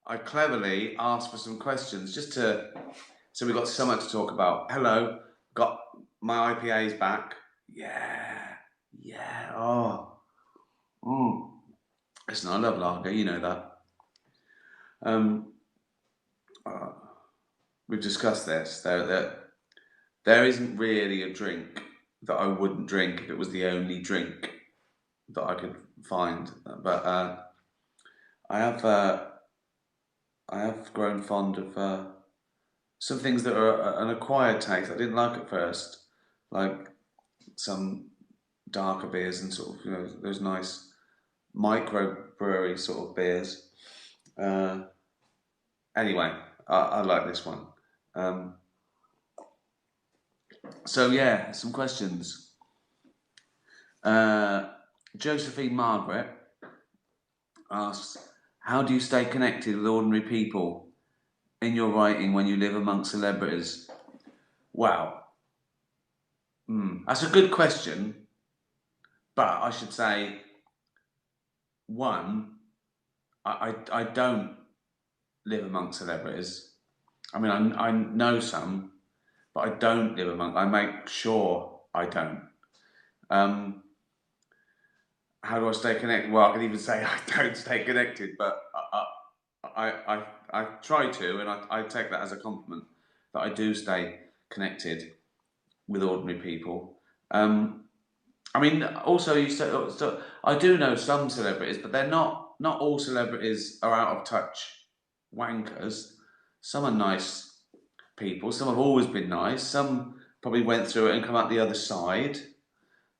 I cleverly asked for some questions just to, so we got so much to talk about. Hello, got my IPAs back. Yeah, yeah. Oh, mm. Listen, I love lager. You know that. Um, uh, we've discussed this. There isn't really a drink that I wouldn't drink if it was the only drink that I could find. But I have uh, I have grown fond of some things that are an acquired taste I didn't like at first, like some darker beers and sort of those nice micro brewery sort of beers. Uh, anyway, I like this one. Um, so yeah, some questions. Uh, Josephine Margaret asks, "How do you stay connected with ordinary people in your writing when you live amongst celebrities?" Wow, that's a good question, but I should say one. I don't live amongst celebrities. I mean, I know some, but I don't live among. I make sure I don't. Um, how do I stay connected? Well, I can even say I don't stay connected, but I try to, and I take that as a compliment that I do stay connected with ordinary people. I mean, also you said so I do know some celebrities, but they're not all celebrities are out of touch wankers. Some are nice people. Some have always been nice. Some probably went through it and come out the other side.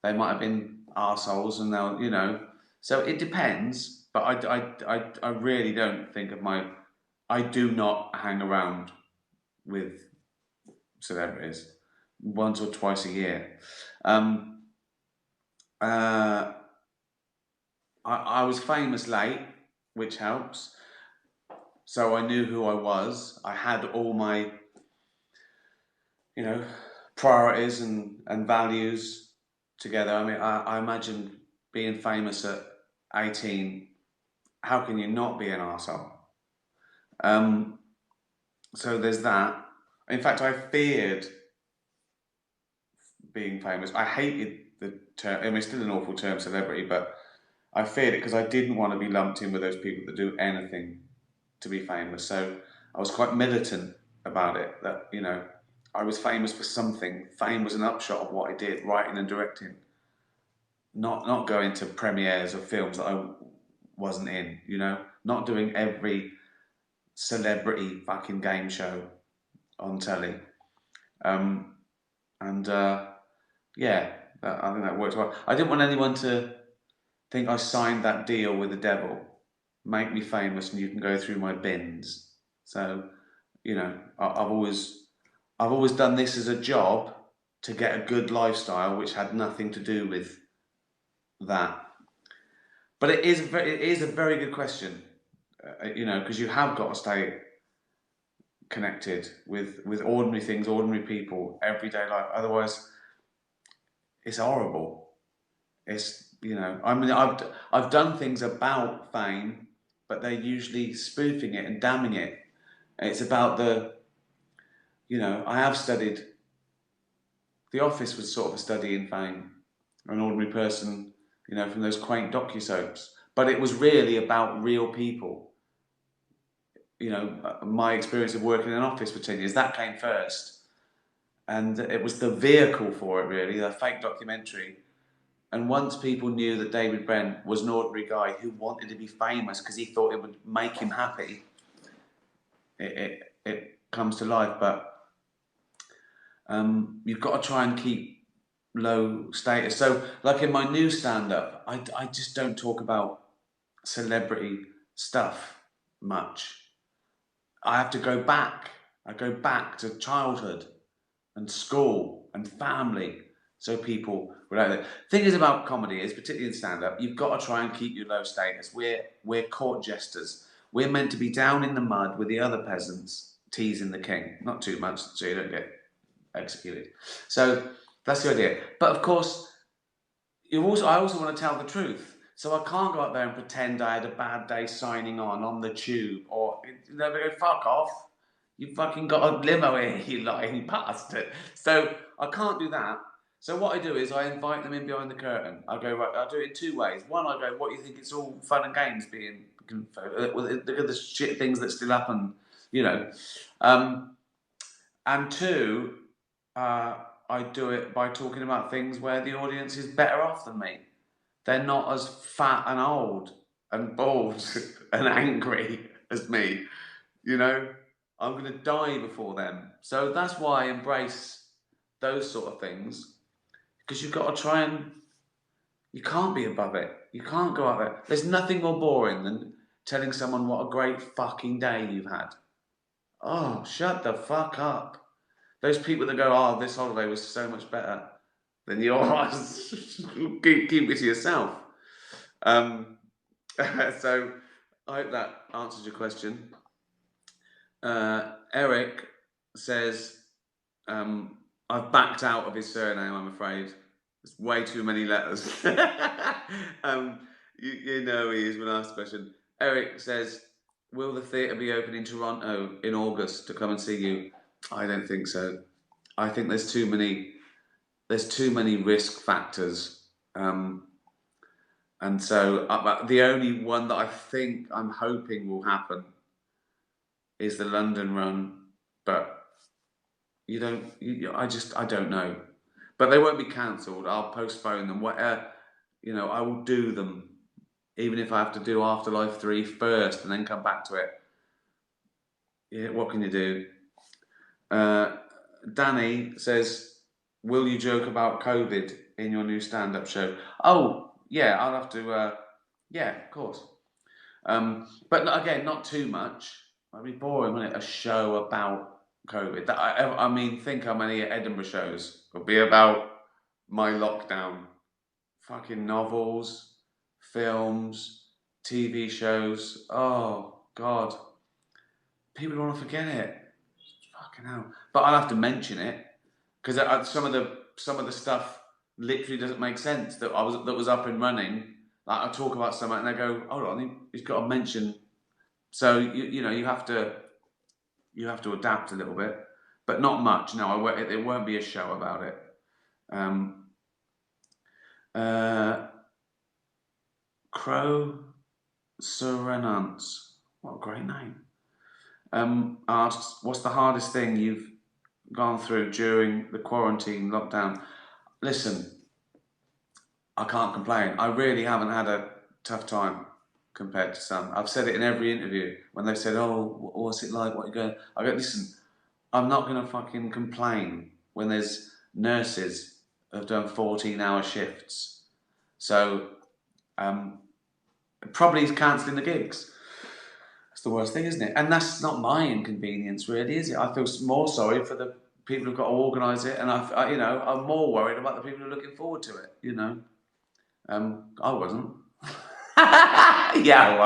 They might have been arseholes and now, So it depends, but I really don't think of my. I do not hang around with celebrities once or twice a year. Um, uh, I was famous late, which helps. So I knew who I was. I had all my, you know, priorities and values together. I mean, I imagine being famous at 18, how can you not be an arsehole? Um, so there's that. In fact, I feared being famous. I hated the term, I mean, it's still an awful term, celebrity, but I feared it because I didn't want to be lumped in with those people that do anything to be famous. So I was quite militant about it, that, I was famous for something. Fame was an upshot of what I did, writing and directing. Not going to premieres of films that I wasn't in, not doing every celebrity fucking game show on telly. Um, and yeah, I think that works well. I didn't want anyone to think I signed that deal with the devil. Make me famous and you can go through my bins. So, I've always done this as a job to get a good lifestyle, which had nothing to do with that. But it is a very good question, because you have got to stay connected with ordinary things, ordinary people, everyday life. Otherwise, it's horrible. I mean, I've done things about fame, but they're usually spoofing it and damning it. It's about I have studied. The Office was sort of a study in fame, an ordinary person, from those quaint docu-soaps. But it was really about real people. My experience of working in an office for 10 years, that came first. And it was the vehicle for it, really, the fake documentary. And once people knew that David Brent was an ordinary guy who wanted to be famous because he thought it would make him happy, it comes to life. But you've got to try and keep low status. So, like in my new stand-up, I just don't talk about celebrity stuff much. I have to go back. I go back to childhood and school and family. So people relate. The thing is about comedy is, particularly in stand-up, you've got to try and keep your low status. We're court jesters. We're meant to be down in the mud with the other peasants, teasing the king. Not too much, so you don't get executed. So that's the idea. But of course, I also want to tell the truth. So I can't go up there and pretend I had a bad day signing on the tube, or they go, fuck off. You fucking got a limo here, you lying bastard. So I can't do that. So what I do is I invite them in behind the curtain. I go, right, I'll do it in two ways. One, I go, what do you think, it's all fun and games being, look at the shit things that still happen, you know. And two, I do it by talking about things where the audience is better off than me. They're not as fat and old and bald and angry as me. You know, I'm going to die before them. So that's why I embrace those sort of things, because you've got to try and, you can't be above it. You can't go out there. There's nothing more boring than telling someone what a great fucking day you've had. Oh, shut the fuck up. Those people that go, oh, this holiday was so much better than yours, keep it to yourself. So I hope that answers your question. Eric says, I've backed out of his surname, I'm afraid. It's way too many letters. You know he is when asked the question. Eric says, will the theatre be open in Toronto in August to come and see you? I don't think so. I think there's too many risk factors. And so the only one that I think I'm hoping will happen is the London run, but I don't know. But they won't be cancelled. I'll postpone them. I will do them, even if I have to do Afterlife 3 first and then come back to it. Yeah, what can you do? Danny says, will you joke about COVID in your new stand-up show? Oh, yeah, I'll have to, yeah, of course. But again, not too much. That'd be boring, wouldn't it? A show about COVID. I mean, think how many Edinburgh shows will be about my lockdown. Fucking novels, films, TV shows. Oh, God. People don't want to forget it. Fucking hell. But I'll have to mention it, because some of the stuff literally doesn't make sense that was up and running. Like I talk about something and they go, hold on, he's got to mention. So you have to adapt a little bit, but not much. No, it won't be a show about it. Crow Serenance, what a great name. Asks, what's the hardest thing you've gone through during the quarantine lockdown? Listen, I can't complain. I really haven't had a tough time compared to some. I've said it in every interview when they said, oh, what's it like? What are you going? I go, listen, I'm not going to fucking complain when there's nurses who've done 14-hour shifts. So, probably cancelling the gigs. That's the worst thing, isn't it? And that's not my inconvenience, really, is it? I feel more sorry for the people who've got to organise it, and I'm more worried about the people who are looking forward to it. I wasn't. Yeah,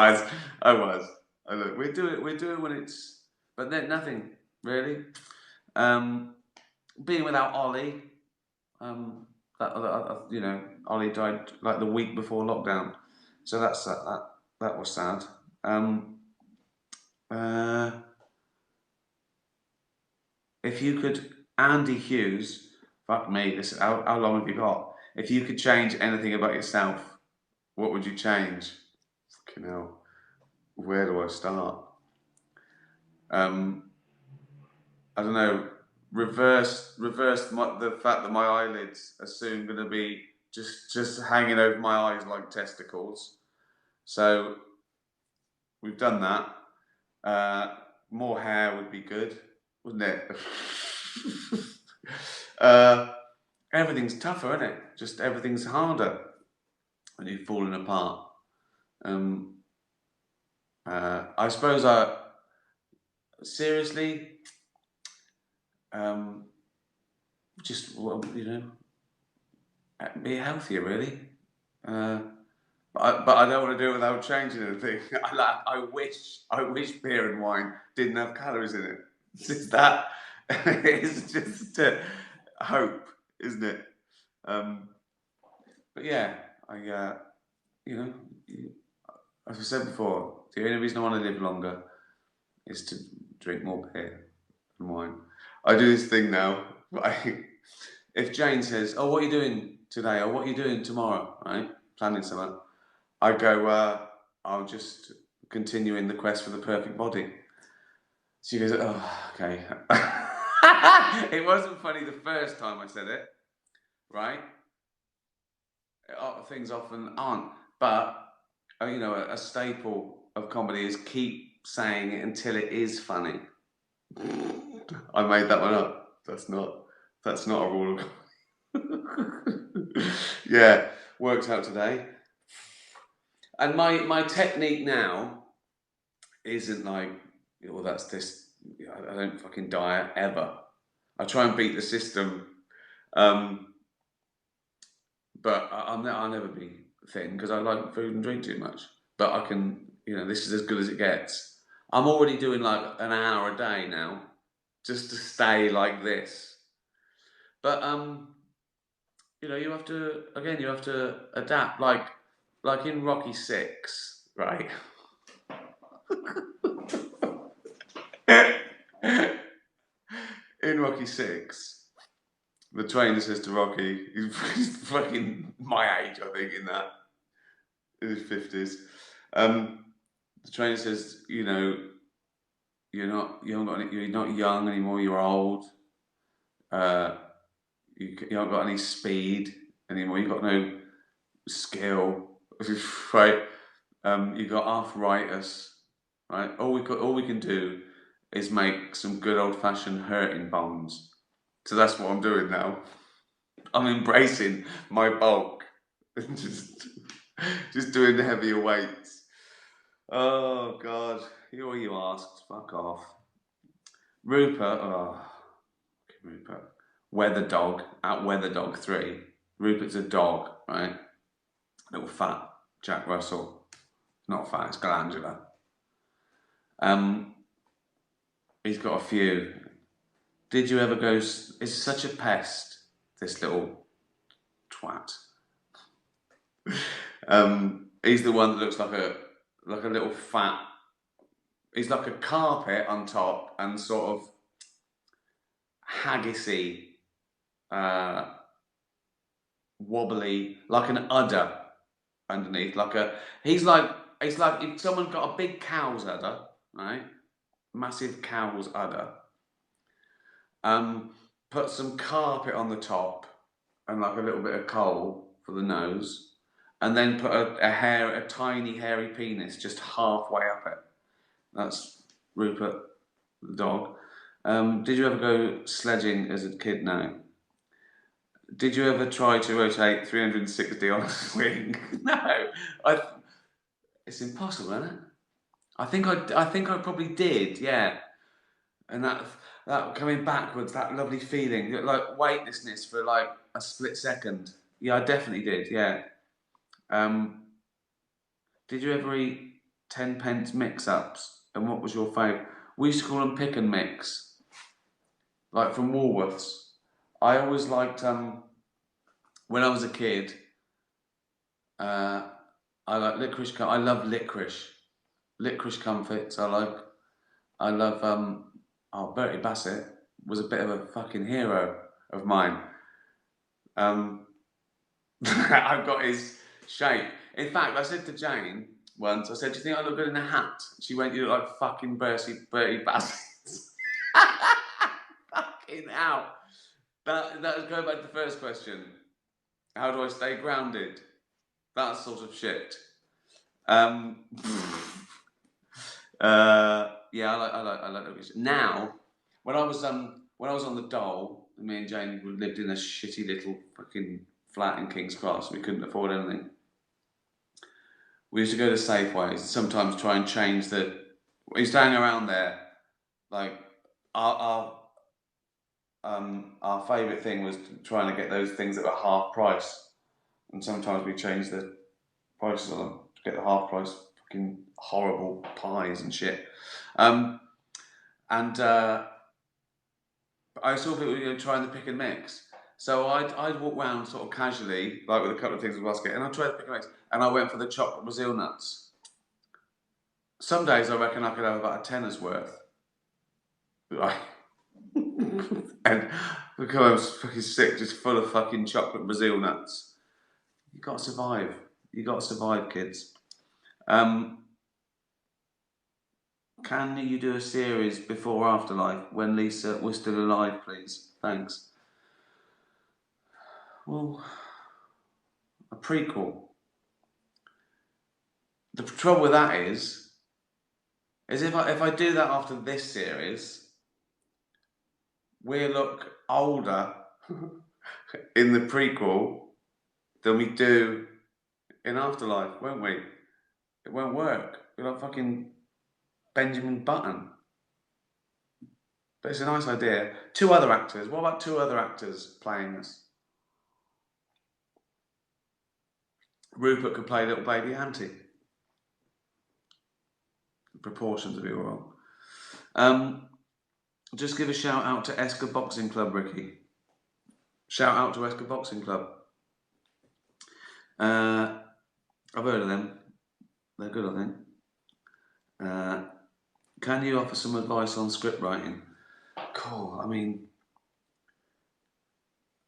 I was. Look, we do it when it's, but then nothing really. Being without Ollie, Ollie died like the week before lockdown, so that was sad. If you could, Andy Hughes, fuck me, how long have you got? If you could change anything about yourself, what would you change? Fucking hell, where do I start? I don't know. Reverse the fact that my eyelids are soon going to be just hanging over my eyes like testicles. So we've done that. More hair would be good, wouldn't it? Everything's tougher, isn't it? Just everything's harder when you've fallen apart. I suppose seriously, just be healthier, really. But I don't want to do it without changing anything. I wish beer and wine didn't have calories in it. It's just hope, isn't it? But yeah, you know, as I said before, the only reason I want to live longer is to drink more beer and wine. I do this thing now. If Jane says, "Oh, what are you doing today?" or "What are you doing tomorrow?" Right, planning something, I go, "I'll just continue in the quest for the perfect body." She goes, "Oh, okay." It wasn't funny the first time I said it, right? Things often aren't, but you know, a staple of comedy is keep saying it until it is funny. I made that one up. That's not a rule of comedy. Yeah, worked out today. And my technique now isn't like, well, that's this. I don't fucking diet ever. I try and beat the system, um, but I'll never be thin because I like food and drink too much. But I can, you know, this is as good as it gets. I'm already doing like an hour a day now, just to stay like this. But you know, you have to adapt. Like in Rocky Six, right? In Rocky Six, the trainer says to Rocky, he's fucking my age, I think, in his 50s. The trainer says, you know, you're not young anymore. You're old. Uh, you haven't got any speed anymore. You've got no skill, right? You've got arthritis, right? All we can do is make some good old fashioned hurting bombs. So that's what I'm doing now. I'm embracing my bulk and just doing the heavier weights. Oh God, you asked. Fuck off, Rupert. Oh, Rupert. Weather dog at Weather Dog 3. Rupert's a dog, right? Little fat Jack Russell. Not fat, it's glandular. Um, he's got a few. Did you ever go? It's such a pest. This little twat. He's the one that looks like a little fat. He's like a carpet on top and sort of haggisy, uh, wobbly, like an udder underneath. He's like if someone got a big cow's udder, right? Massive cow's udder. Put some carpet on the top and like a little bit of coal for the nose, and then put a tiny hairy penis just halfway up it. That's Rupert, the dog. Did you ever go sledging as a kid? No. Did you ever try to rotate 360 on a swing? No. I, it's impossible, isn't it? I think I probably did, yeah. And that coming backwards, that lovely feeling, like weightlessness for like a split second. Yeah, I definitely did. Yeah. Um, did you ever eat 10 pence mix-ups? And what was your favourite? We used to call them pick and mix, like from Woolworths. I always liked when I was a kid. Uh, I like licorice. I love licorice. Licorice comfits. I love. Oh, Bertie Bassett was a bit of a fucking hero of mine. Um, I've got his shape. In fact, I said to Jane once, I said, "Do you think I look good in a hat?" She went, "You look like fucking Bertie Bassett." Fucking hell. That's going back to the first question. How do I stay grounded? That sort of shit. Um, yeah, I like that. Now, when I was on the dole, me and Jane lived in a shitty little fucking flat in King's Cross. We couldn't afford anything. We used to go to Safeways and sometimes try and change the. We used to hang around there. Like our our favourite thing was trying to get those things that were half price, and sometimes we changed the prices on them to get the half price fucking horrible pies and shit. Um, and I saw people trying the pick and mix, So I'd walk round sort of casually, like with a couple of things in the basket, and I'd try to pick eggs. And I went for the chocolate Brazil nuts. Some days I reckon I could have about a tenner's worth. Like, and because I was fucking sick, just full of fucking chocolate Brazil nuts. You got to survive. You got to survive, kids. Um, can you do a series before Afterlife when Lisa was still alive, please? Thanks. Well, a prequel. The trouble with that is if I do that after this series, we'll look older in the prequel than we do in Afterlife, won't we? It won't work. We're like fucking Benjamin Button. But it's a nice idea. Two other actors. What about two other actors playing us? Rupert could play little baby Auntie. The proportions would be all wrong. Just give a shout out to Esker Boxing Club, Ricky. Shout out to Esker Boxing Club. I've heard of them. They're good, I think. Can you offer some advice on script writing? Cool. I mean,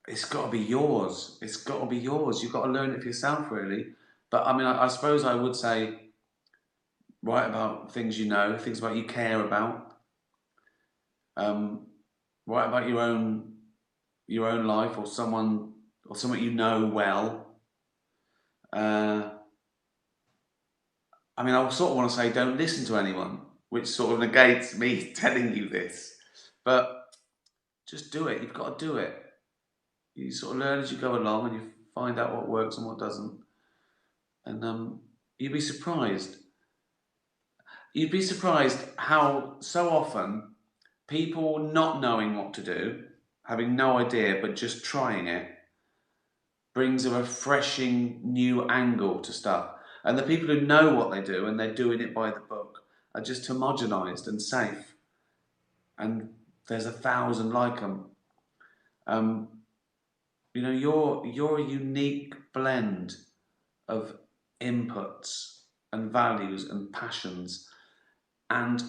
it's got to be yours. It's got to be yours. You've got to learn it for yourself, really. But I mean, I suppose I would say write about things you know, things about you care about. Write about your own life or something you know well. I mean, I sort of want to say don't listen to anyone, which sort of negates me telling you this. But just do it. You've got to do it. You sort of learn as you go along and you find out what works and what doesn't. And you'd be surprised. You'd be surprised how so often people not knowing what to do, having no idea but just trying it, brings a refreshing new angle to stuff. And the people who know what they do and they're doing it by the book are just homogenised and safe. And there's 1,000 like them. You know, you're a unique blend of inputs and values and passions. And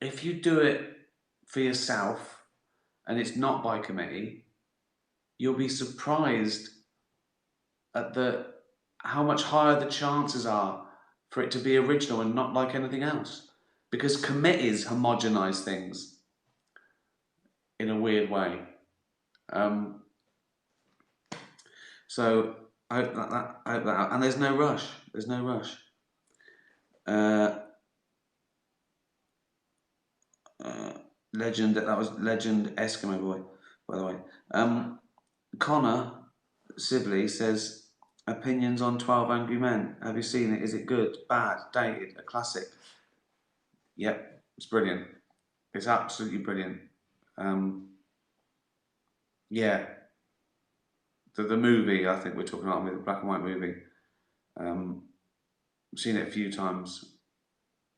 if you do it for yourself and it's not by committee, you'll be surprised at how much higher the chances are for it to be original and not like anything else. Because committees homogenise things in a weird way. So I hope that, and there's no rush. There's no rush. Legend. That was Legend Eskimo Boy, by the way. Connor Sibley says opinions on 12 Angry Men. Have you seen it? Is it good, bad, dated, a classic? Yep, it's brilliant. It's absolutely brilliant. Yeah. The movie, I think we're talking about, the black and white movie. I've seen it a few times.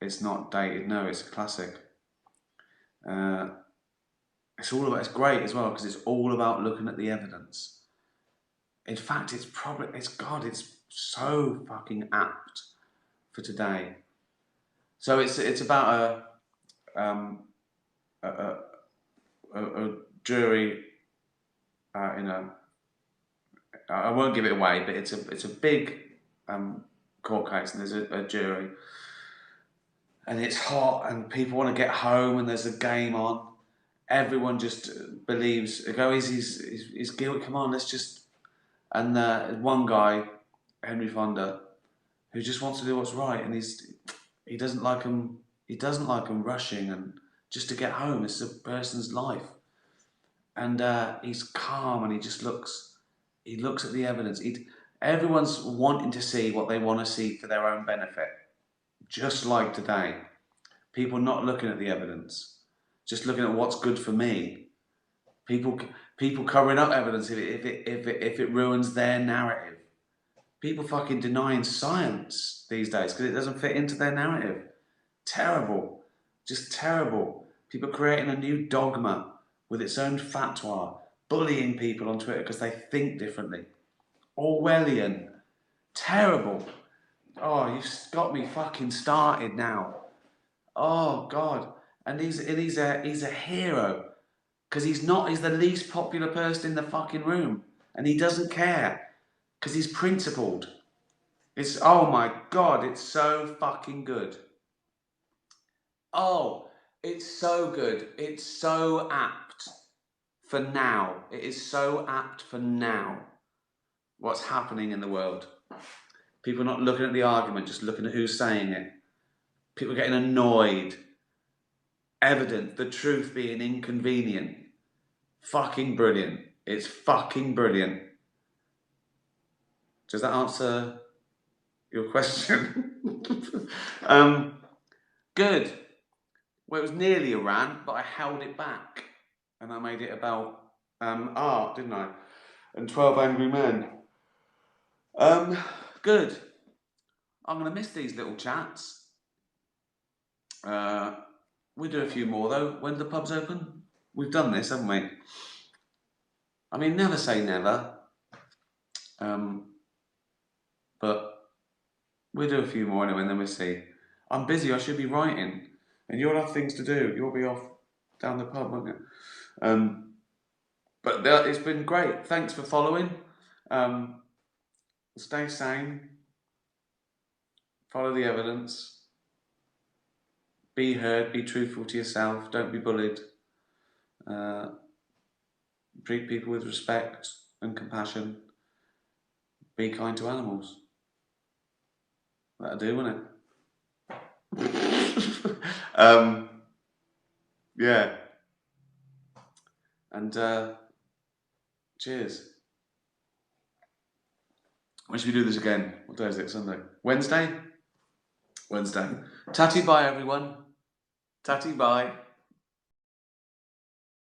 It's not dated, no, it's a classic. It's great as well because it's all about looking at the evidence. In fact, it's so fucking apt for today. So it's about a jury I won't give it away, but it's a big court case, and there's a jury, and it's hot, and people want to get home, and there's a game on. Everyone just believes, he's guilty. Come on, let's just. And one guy, Henry Fonda, who just wants to do what's right, and he doesn't like them. He doesn't like them rushing and just to get home. It's a person's life, and he's calm, and he just looks. He looks at the evidence. Everyone's wanting to see what they want to see for their own benefit. Just like today, people not looking at the evidence, just looking at what's good for me. People covering up evidence if it ruins their narrative. People fucking denying science these days because it doesn't fit into their narrative. Terrible, just terrible. People creating a new dogma with its own fatwa bullying people on Twitter because they think differently. Orwellian. Terrible. Oh, you've got me fucking started now. Oh God. And he's a hero. Because he's the least popular person in the fucking room. And he doesn't care. Because he's principled. It's, oh my God, it's so fucking good. Oh, it's so good. It's so apt for now. It is so apt for now. What's happening in the world. People not looking at the argument, just looking at who's saying it. People getting annoyed. Evident, the truth being inconvenient. Fucking brilliant. It's fucking brilliant. Does that answer your question? Good. Well, it was nearly a rant, but I held it back. And I made it about art, didn't I? And 12 Angry Men. Good. I'm going to miss these little chats. We'll do a few more, though. When do the pubs open? We've done this, haven't we? I mean, never say never. But we'll do a few more anyway, and then we'll see. I'm busy, I should be writing. And you'll have things to do. You'll be off down the pub, won't you? But it's been great. Thanks for following. Stay sane. Follow the evidence. Be heard. Be truthful to yourself. Don't be bullied. Treat people with respect and compassion. Be kind to animals. That'll do, won't it? Yeah. And cheers. When should we do this again? What day is it? Sunday? Wednesday? Wednesday. Tatty bye, everyone. Tatty bye.